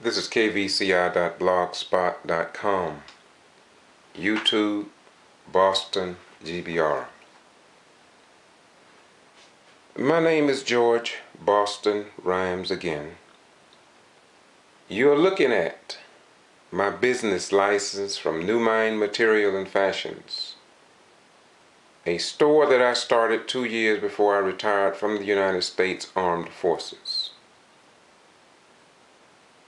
This is kvci.blogspot.com, YouTube, Boston, G.B.R. My name is George Boston Rhymes again. You're looking at my business license from New Mind Material and Fashions, a store that I started 2 years before I retired from the United States Armed Forces,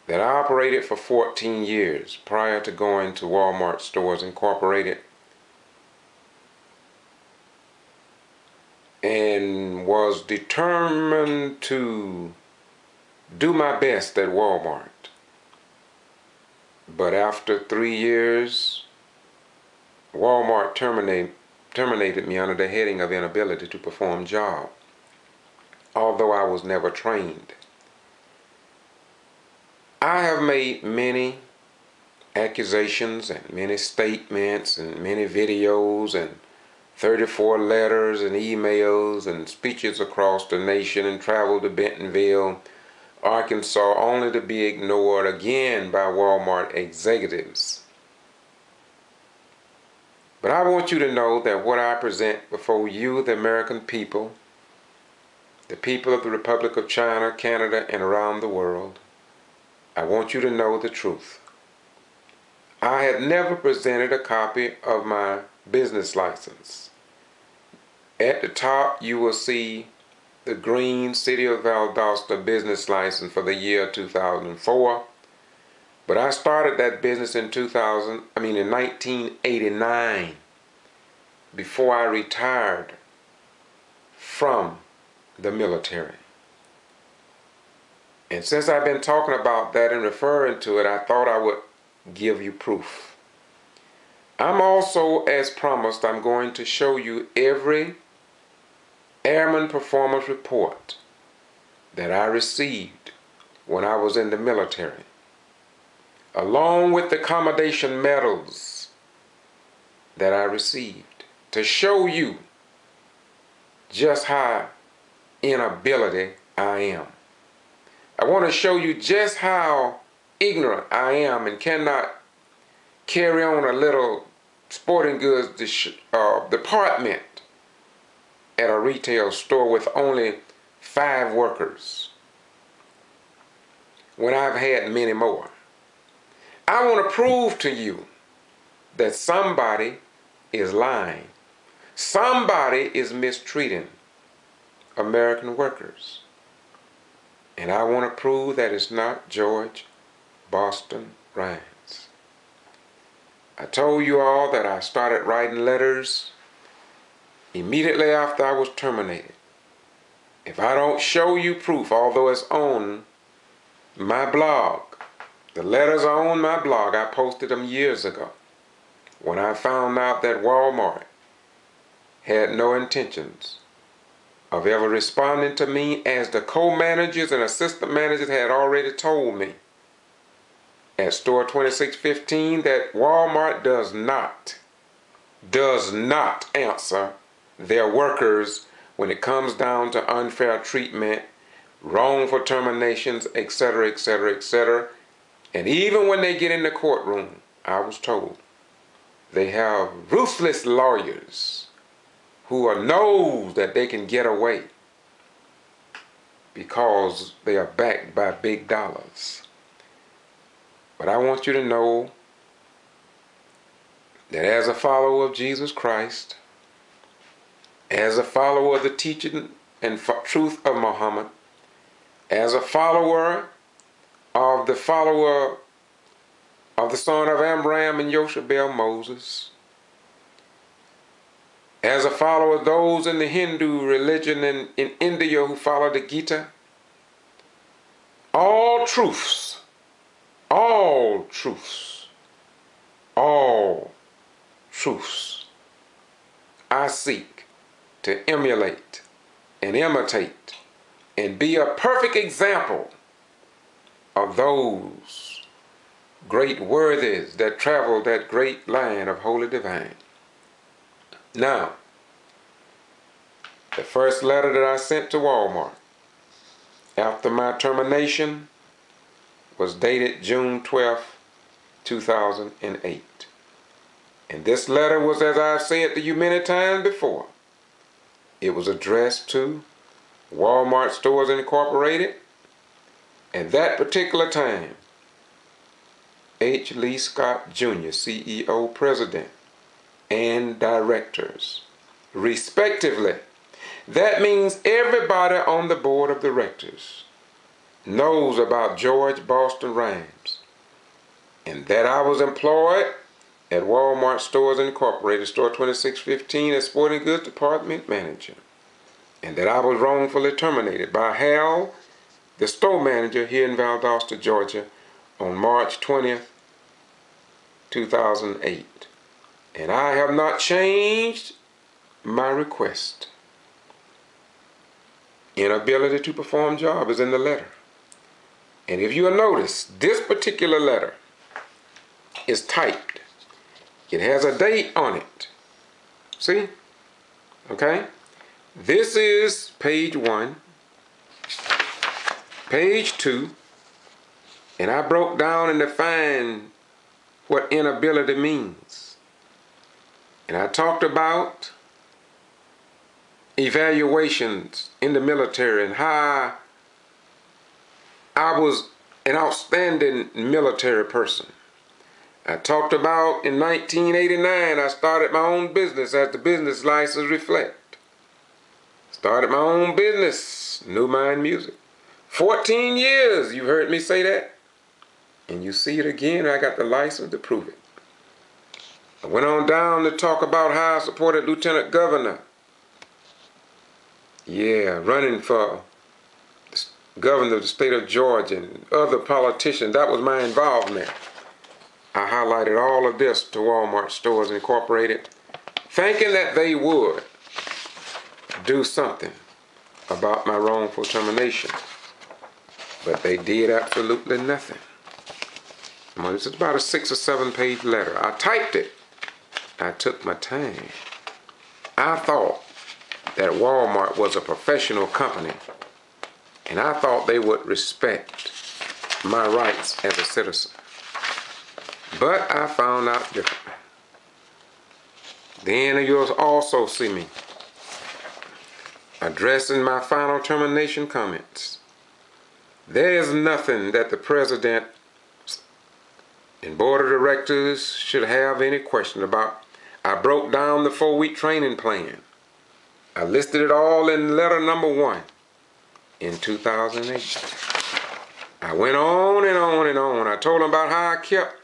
that I operated for 14 years prior to going to Wal-Mart Stores Incorporated, and was determined to do my best at Wal-Mart. But after 3 years, Wal-Mart terminated me under the heading of inability to perform job, although I was never trained. I have made many accusations and many statements and many videos and 34 letters and emails and speeches across the nation and traveled to Bentonville, Arkansas, only to be ignored again by Wal-Mart executives. But I want you to know that what I present before you, the American people, the people of the Republic of China, Canada, and around the world, I want you to know the truth. I had never presented a copy of my business license. At the top, you will see the green City of Valdosta business license for the year 2004. But I started that business in 1989, before I retired from the military. And since I've been talking about that and referring to it, I thought I would give you proof. I'm also, as promised, I'm going to show you every Airman Performance Report that I received when I was in the military, along with the commendation medals that I received, to show you just how inability I am. I want to show you just how ignorant I am and cannot carry on a little sporting goods department at a retail store with only 5 workers when I've had many more. I want to prove to you that somebody is lying. Somebody is mistreating American workers. And I want to prove that it's not George Boston Rhymes. I told you all that I started writing letters immediately after I was terminated. If I don't show you proof, although it's on my blog, the letters are on my blog. I posted them years ago when I found out that Wal-Mart had no intentions of ever responding to me, as the co-managers and assistant managers had already told me at store 2615 that Wal-Mart does not answer their workers when it comes down to unfair treatment, wrongful terminations, etc., etc., etc. And even when they get in the courtroom, I was told, they have ruthless lawyers who knows that they can get away because they are backed by big dollars. But I want you to know that as a follower of Jesus Christ, as a follower of the teaching and truth of Muhammad, as a follower of the son of Abraham and Yoshabel, Moses, as a follower of those in the Hindu religion and in India who follow the Gita, all truths I seek to emulate and imitate and be a perfect example of those great worthies that traveled that great line of holy divine. Now, the first letter that I sent to Wal-Mart after my termination was dated June 12th, 2008. And this letter was, as I've said to you many times before, it was addressed to Wal-Mart Stores Incorporated. At that particular time, H. Lee Scott Jr., CEO, President, and Directors, respectively. That means everybody on the board of directors knows about George Boston Rhymes, and that I was employed at Wal-Mart Stores Incorporated, store 2615, as Sporting Goods Department Manager, and that I was wrongfully terminated by Hal, the store manager here in Valdosta, Georgia, on March 20th, 2008. And I have not changed my request. Inability to perform job is in the letter. And if you will notice, this particular letter is typed. It has a date on it. See? Okay? This is page 1, page 2, and I broke down and defined what inability means. And I talked about evaluations in the military and how I was an outstanding military person. I talked about in 1989 I started my own business, as the business license reflect. Started my own business, New Mind Music. 14 years, you've heard me say that. And you see it again, I got the license to prove it. I went on down to talk about how I supported Lieutenant Governor. Yeah, running for governor of the state of Georgia and other politicians. That was my involvement. I highlighted all of this to Wal-Mart Stores Incorporated, thinking that they would do something about my wrongful termination. But they did absolutely nothing. Well, this is about a 6 or 7 page letter. I typed it. I took my time. I thought that Walmart was a professional company, and I thought they would respect my rights as a citizen. But I found out differently. Then you'll also see me addressing my final termination comments. There is nothing that the president and board of directors should have any question about. I broke down the 4-week training plan. I listed it all in letter number 1 in 2008. I went on and on and on. I told them about how I kept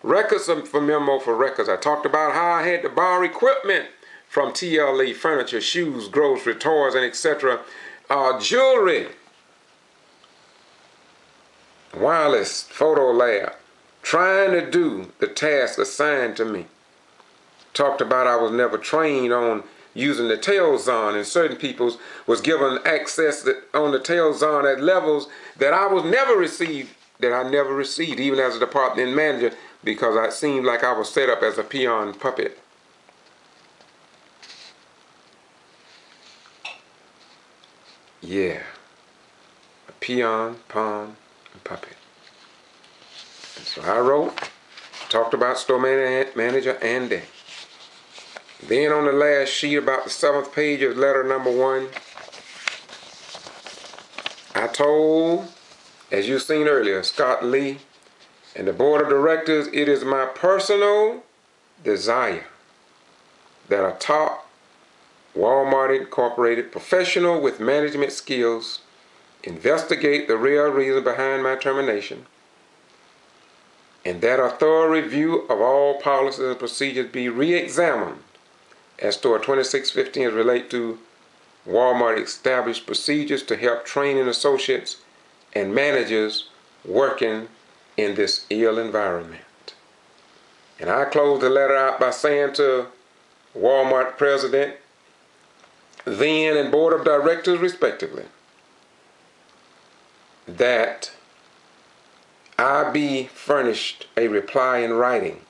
records for memo for records. I talked about how I had to borrow equipment from TLE, furniture, shoes, grocery, toys, and etc. Jewelry, wireless, photo lab, trying to do the task assigned to me. Talked about I was never trained on using the Tailzone, and certain people was given access on the Tailzone at levels that I never received, even as a department manager, because it seemed like I was set up as a peon puppet. Yeah, a peon, pawn, and puppet. And so I wrote, talked about store manager and day. Then on the last sheet, about the 7th page of letter number 1, I told, as you've seen earlier, Scott Lee and the board of directors, it is my personal desire that a top Wal-Mart Incorporated professional with management skills investigate the real reason behind my termination, and that a thorough review of all policies and procedures be re-examined as store 2615 relate to Wal-Mart established procedures to help training associates and managers working in this ill environment. And I closed the letter out by saying to Wal-Mart president, then, and board of directors respectively, that I be furnished a reply in writing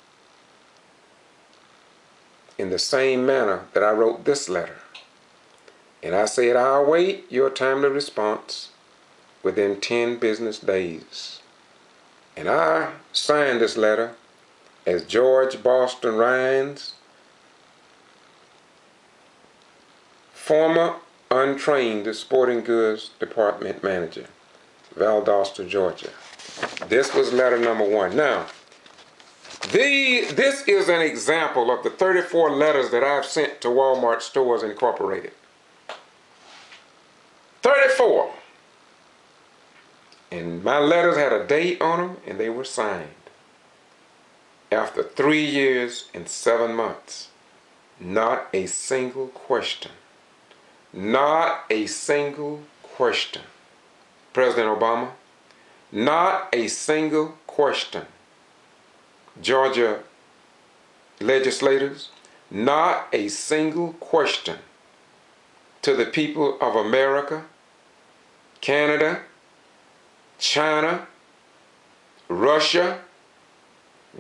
in the same manner that I wrote this letter. And I said, I'll await your timely response within 10 business days. And I signed this letter as George Boston Rhines, former untrained sporting goods department manager, Valdosta, Georgia. This was letter number 1. Now, this is an example of the 34 letters that I've sent to Wal-Mart Stores Incorporated. 34. And my letters had a date on them, and they were signed. After 3 years and 7 months, not a single question. Not a single question. President Obama, not a single question. Georgia legislators, not a single question to the people of America, Canada, China, Russia,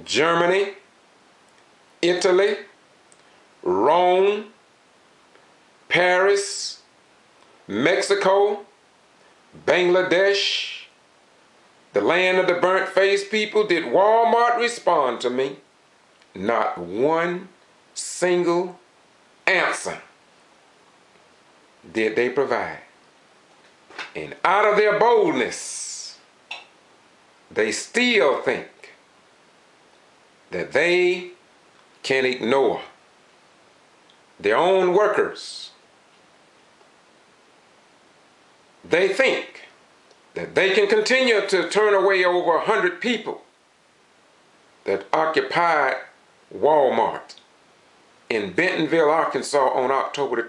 Germany, Italy, Rome, Paris, Mexico, Bangladesh, the land of the burnt-faced people. Did Wal-Mart respond to me? Not one single answer did they provide. And out of their boldness, they still think that they can ignore their own workers. They think that they can continue to turn away over 100 people that occupied Wal-Mart in Bentonville, Arkansas on October the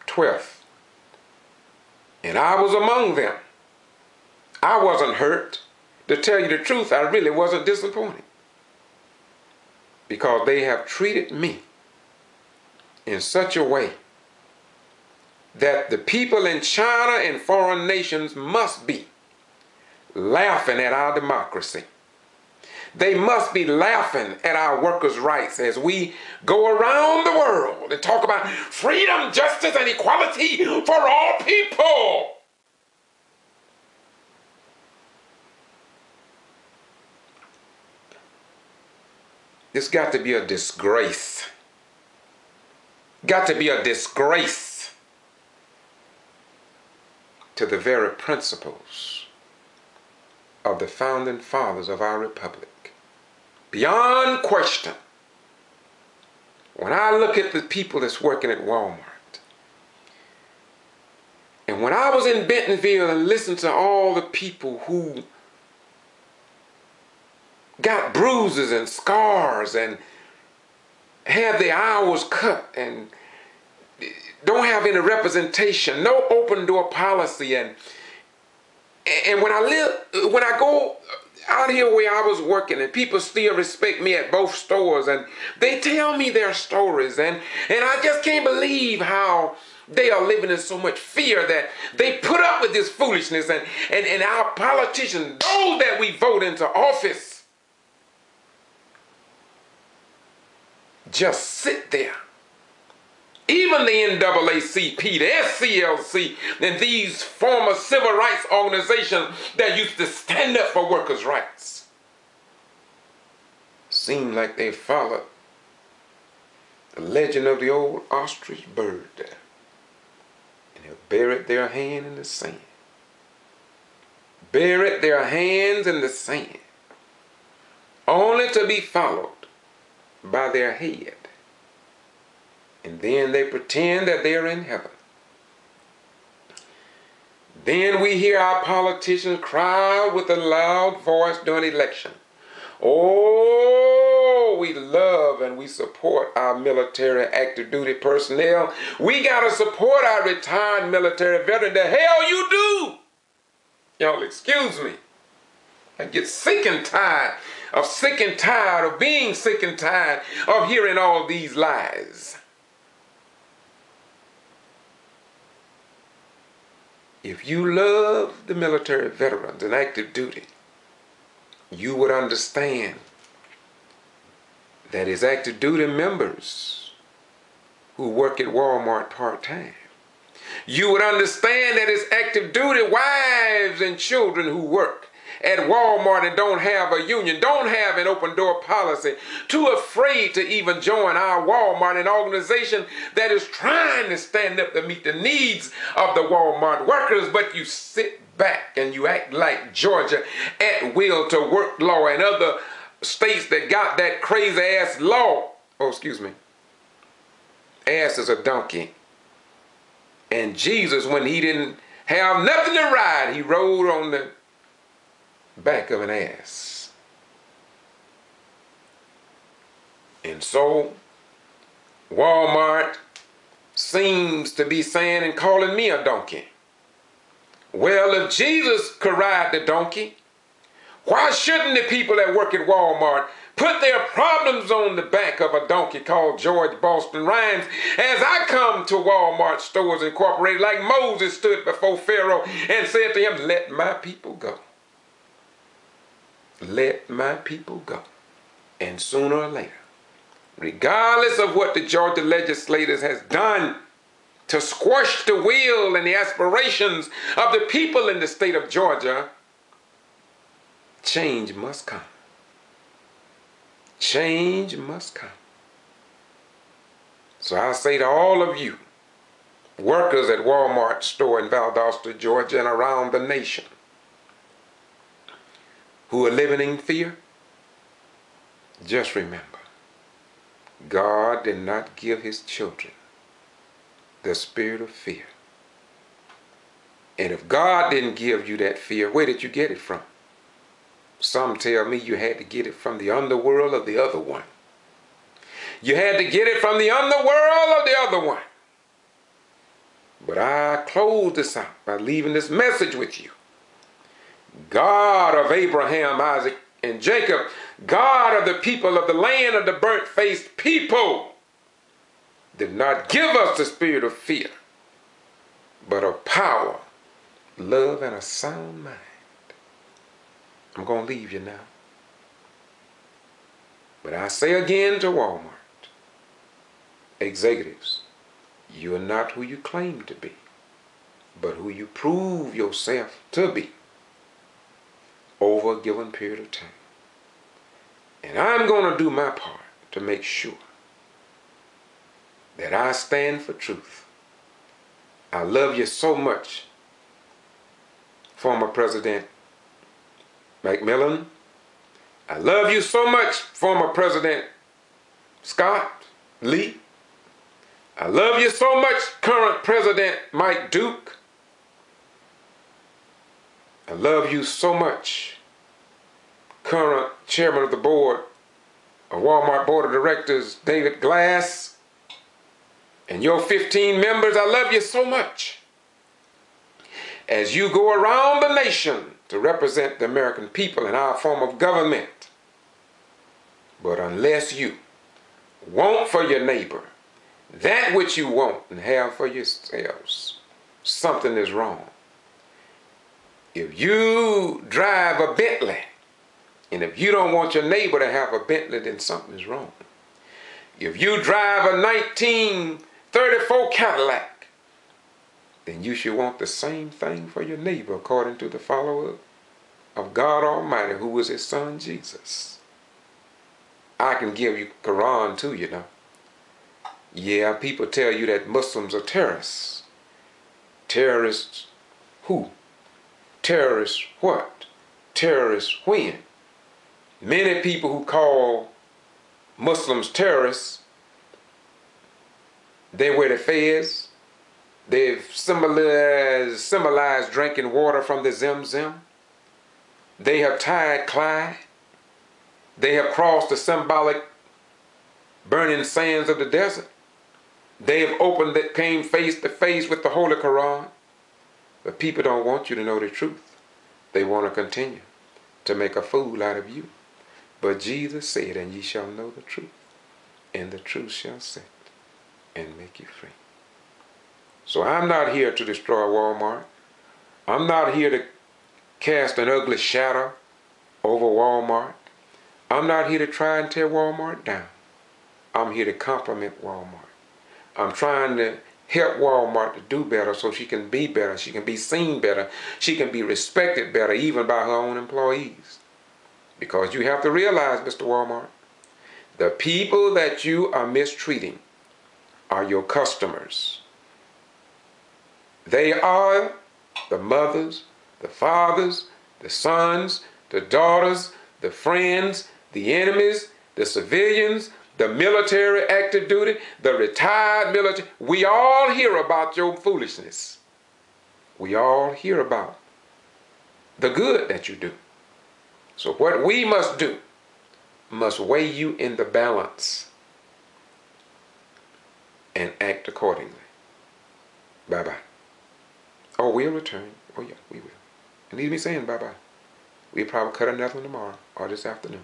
12th. And I was among them. I wasn't hurt. To tell you the truth, I really wasn't disappointed, because they have treated me in such a way that the people in China and foreign nations must be laughing at our democracy. They must be laughing at our workers' rights as we go around the world and talk about freedom, justice, and equality for all people. This got to be a disgrace. Got to be a disgrace to the very principles of the founding fathers of our republic. Beyond question, when I look at the people that's working at Wal-Mart, and when I was in Bentonville and listened to all the people who got bruises and scars and have their hours cut and don't have any representation, no open door policy, and when I go out here where I was working, and people still respect me at both stores, and they tell me their stories, and I just can't believe how they are living in so much fear that they put up with this foolishness, and our politicians, those that we vote into office, just sit there. Even the NAACP, the SCLC, and these former civil rights organizations that used to stand up for workers' rights, seem like they followed the legend of the old ostrich bird, and have buried their hand in the sand. Buried their hands in the sand, only to be followed by their head. And then they pretend that they're in heaven. Then we hear our politicians cry out with a loud voice during election, "Oh, we love and we support our military active duty personnel. We got to support our retired military veterans." The hell you do! Y'all excuse me. I get sick and tired of being sick and tired of hearing all these lies. If you love the military veterans and active duty, you would understand that it's active duty members who work at Wal-Mart part-time. You would understand that it's active duty wives and children who work at Wal-Mart and don't have a union, don't have an open door policy, too afraid to even join our Wal-Mart, an organization that is trying to stand up to meet the needs of the Wal-Mart workers, but you sit back and you act like Georgia at will to work law and other states that got that crazy ass law. Oh, excuse me. Ass is a donkey. And Jesus, when he didn't have nothing to ride, he rode on the back of an ass. And so Wal-Mart seems to be saying and calling me a donkey. Well, if Jesus could ride the donkey, why shouldn't the people that work at Wal-Mart put their problems on the back of a donkey called George Boston Rhymes as I come to Wal-Mart Stores Incorporated like Moses stood before Pharaoh and said to him, let my people go. Let my people go. And sooner or later, regardless of what the Georgia legislators has done to squash the will and the aspirations of the people in the state of Georgia, change must come. Change must come. So I say to all of you, workers at Wal-Mart store in Valdosta, Georgia, and around the nation, who are living in fear, just remember, God did not give his children the spirit of fear. And if God didn't give you that fear, where did you get it from? Some tell me you had to get it from the underworld of the other one. You had to get it from the underworld of the other one. But I close this out by leaving this message with you. God of Abraham, Isaac, and Jacob, God of the people of the land of the burnt-faced people, did not give us the spirit of fear, but of power, love, and a sound mind. I'm going to leave you now. But I say again to Wal-Mart executives, you are not who you claim to be, but who you prove yourself to be over a given period of time. And I'm going to do my part to make sure that I stand for truth. I love you so much, former President McMillan. I love you so much, former President Scott Lee. I love you so much, current President Mike Duke. I love you so much, current Chairman of the Board of Wal-Mart Board of Directors, David Glass, and your 15 members. I love you so much. As you go around the nation to represent the American people in our form of government, but unless you want for your neighbor that which you want and have for yourselves, something is wrong. If you drive a Bentley, and if you don't want your neighbor to have a Bentley, then something is wrong. If you drive a 1934 Cadillac, then you should want the same thing for your neighbor according to the follower of God Almighty, who was his son Jesus. I can give you Quran too, you know. Yeah, people tell you that Muslims are terrorists. Terrorists who? Terrorists what? Terrorists when? Many people who call Muslims terrorists, they wear the fez. They've symbolized drinking water from the Zem-Zem. They have tied Clyde. They have crossed the symbolic burning sands of the desert. They have came face to face with the Holy Quran. But people don't want you to know the truth. They want to continue to make a fool out of you. But Jesus said, and ye shall know the truth, and the truth shall set and make you free. So I'm not here to destroy Wal-Mart. I'm not here to cast an ugly shadow over Wal-Mart. I'm not here to try and tear Wal-Mart down. I'm here to compliment Wal-Mart. I'm trying to help Walmart to do better so she can be better, she can be seen better, she can be respected better even by her own employees. Because you have to realize, Mr. Walmart, the people that you are mistreating are your customers. They are the mothers, the fathers, the sons, the daughters, the friends, the enemies, the civilians, the military active duty, the retired military. We all hear about your foolishness. We all hear about the good that you do. So what we must do must weigh you in the balance and act accordingly. Bye-bye. Oh, we'll return. Oh, yeah, we will. And leave me saying bye-bye. We'll probably cut another one tomorrow or this afternoon.